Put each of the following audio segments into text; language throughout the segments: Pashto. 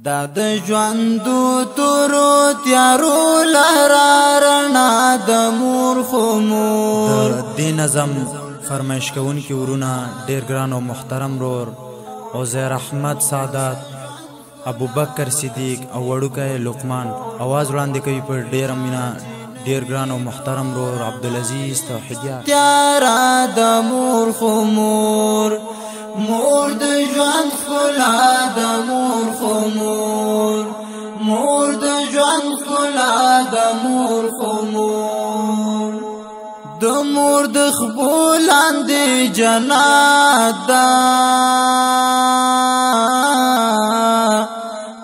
دا د ژوندو تورو تیارو لهرا رڼا د مور خو مور. د دې نظم فرمایش کوونکي ورونه ډېر ګران او محترم رور عزیر احمد سعادت، ابوبکر صدیق او وړوکی لقمان اواز وړاندې کوي پر ډېره مینه ډېر ګران او محترم رور عبدالعزیز توحیدیار. تیارا د مور خو مور، مور د ژوند ښکلا د مور خو مور، مور د ژوند ښکلا د مور خو مور. د مور د خبو لاندې جنت ده،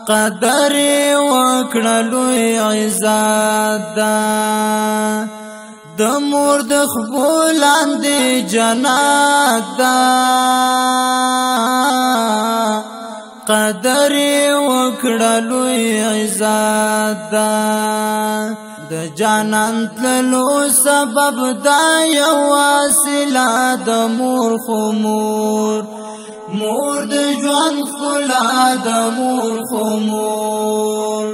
قدر یې وکړه لوی عزت ده. د مور د خبو لاندې جنت ده، قدر یې وکړه لوی عزت ده. د جانان تللو سبب دا یو وسیله د مور خو مور، مور د ژوند ښکلا د مور خو مور.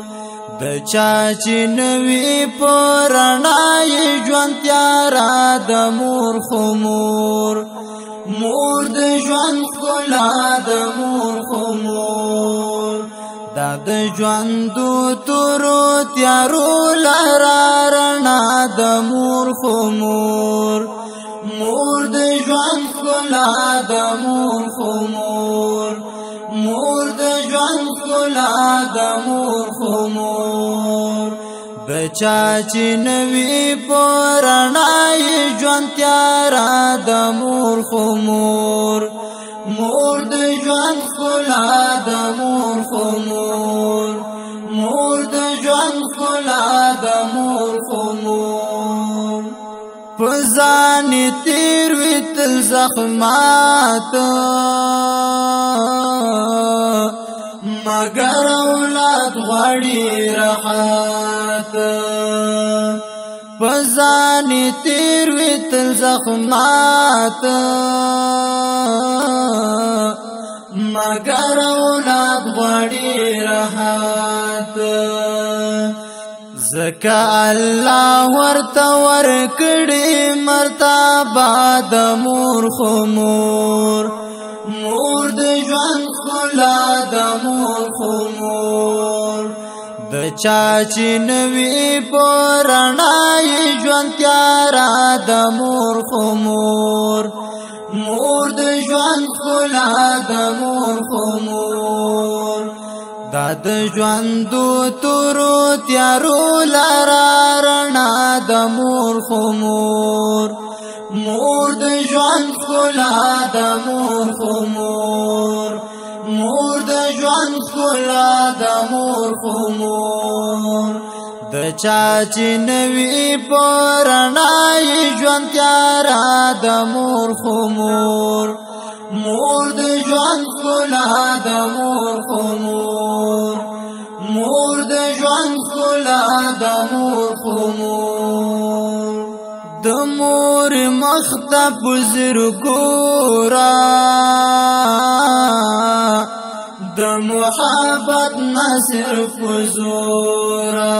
د چا چې نوي په رڼا یې ژوند تیارا د مور خو مور، مور د ژوند ښکلا د مور خو مور. دا د ژوندو تورو تیارو لهرا رڼا د مور خو مور، مور د ژوند ښکلا د مور خو مور، مور د ژوند ښکلا د مور خو مور. د چا چې نوي په رڼا یې ژوند تیارا د مور خو مور، مور د ژوند ښکلا د مور خو مور، مور د ژوند ښکلا د مور خو مور. په ځان تیر وي تل زخمات، مگر اولاد غواړي راحت. په ځان تیر وي تل زخمات، مگر اولاد غواړي راحت. زکا الله ورته ورکړي مرتبه د مور خو مور، مور د ژوند ښکلا د مور خو مور. د چا چې نوي په رڼا یې ژوند تیارا د مور خو مور، مور د ژوند ښکلا د مور خو مور. دا د ژوندو تورو تیارو لهرا رڼا د مور خو مور، مور د ژوند ښکلا د مور خو مور، مور د ژوند ښکلا د مور خو مور. د چا چې نوي په رڼا یې ژوند تیارا د مور خو مور، مور د ژوند ښکلا د مور خو مور، مور د ژوند ښکلا د مور خو مور. د مور مخ ته په زرګو ګوره، د محبت نه صرف زوره.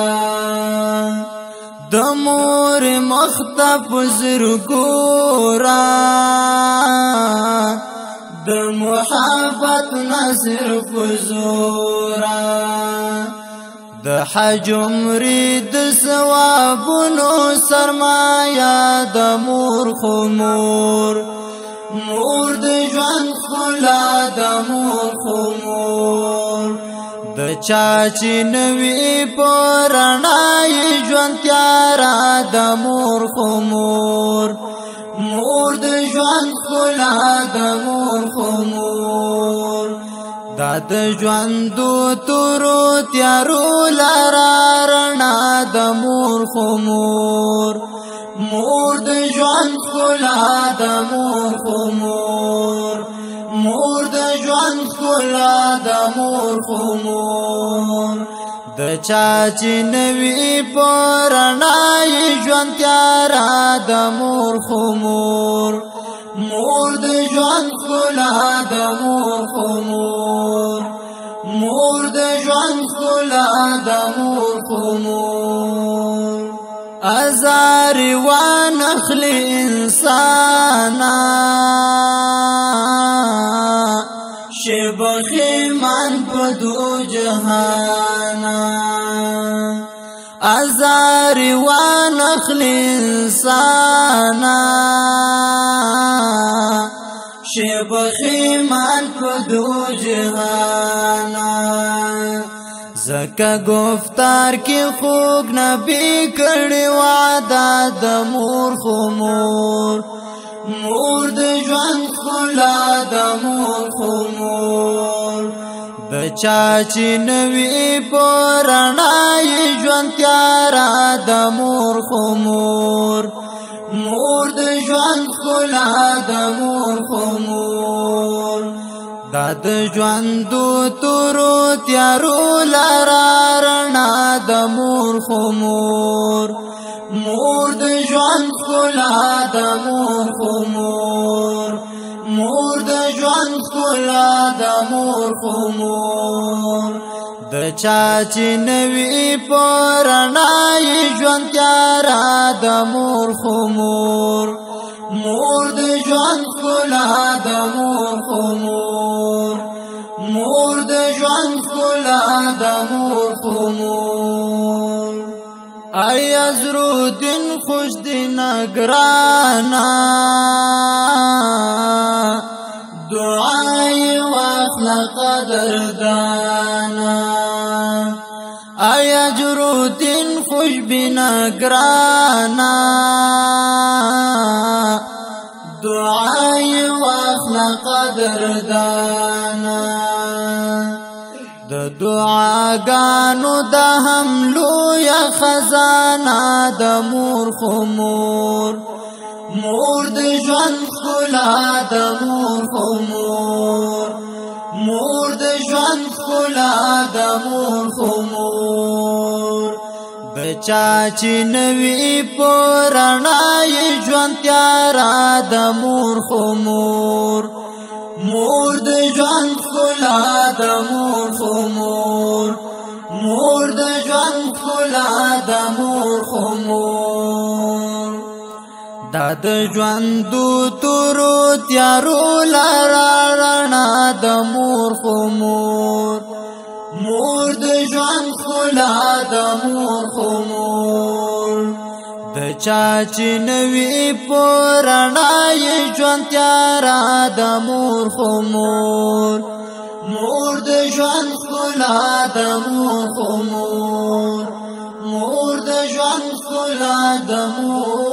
د مور مخ ته په زرګو ګوره، د محبت نه صرف زوره. د حج عمرې د ثوابونو سرمایه د مور خو مور، مور د ژوند ښکلا د مور خو مور. د چا چې نوي په رڼا یې ژوند تیارا د مور خو مور، مور د ژوند ښکلا د مور خو مور. دا د ژوندو تورو تیارو لهرا رڼا د مور خو مور، مور د ژوند ښکلا د مور خو مور، مور د ژوند ښکلا د مور خو مور. د چا چې نوي په رڼا یې ژوند تیارا د مور خو مور، مور د ژوند ښکلا د مور خو مور، مور د ژوند ښکلا د مور خو مور ازاري وانخلي انسانا شب خیمان په دو جهانا ازاري وانخلي انسانا شب خیمان په دو جهانا زکا گفتار کی خوگ نبی کړي وعده د مور خو مور مور د ژوند ښکلا د مور خو مور د چا چې نوي په رڼا یې ژوند تیاره د مور خو مور مور د ژوند ښکلا د مور خو مور دا د ژوندو تورو تیارو لاره رڼا د مور خو مور مور د ژوند ښکلا د مور خو مور مور د ژوند ښکلا د مور خو مور د چا چې نوي په رڼا یې ژوند تیاره د مور خو مور مور د ژوند ښکلا د مور خو مور مور د ژوند ښکلا د مور خو مور آیا زرو دن خوش دن گرانا دعای واخلا قدردانا آیا زرو دن خوش بنا گرانا دعای واخلا قدردانا د دعاګانو د حملو یا خزانه د مور خو مور مور د ژوند ښکلا د مور خو مور مور د ژوند ښکلا د مور خو مور د چا چې نوي په رڼا یې ژوند تیاره د مور خو مور مور د ژوند ښکلا د مور خو مور مور د ژوند ښکلا د مور خو مور دا د ژوندو تورو تیارو لاره رڼا د مور خو مور مور د ژوند ښکلا د مور خو مور د چا چې نوي په رڼا یې ژوند تیاره د مور خو مور مور د ژوند ښکلا د مور خو مور مور د ژوند ښکلا د مور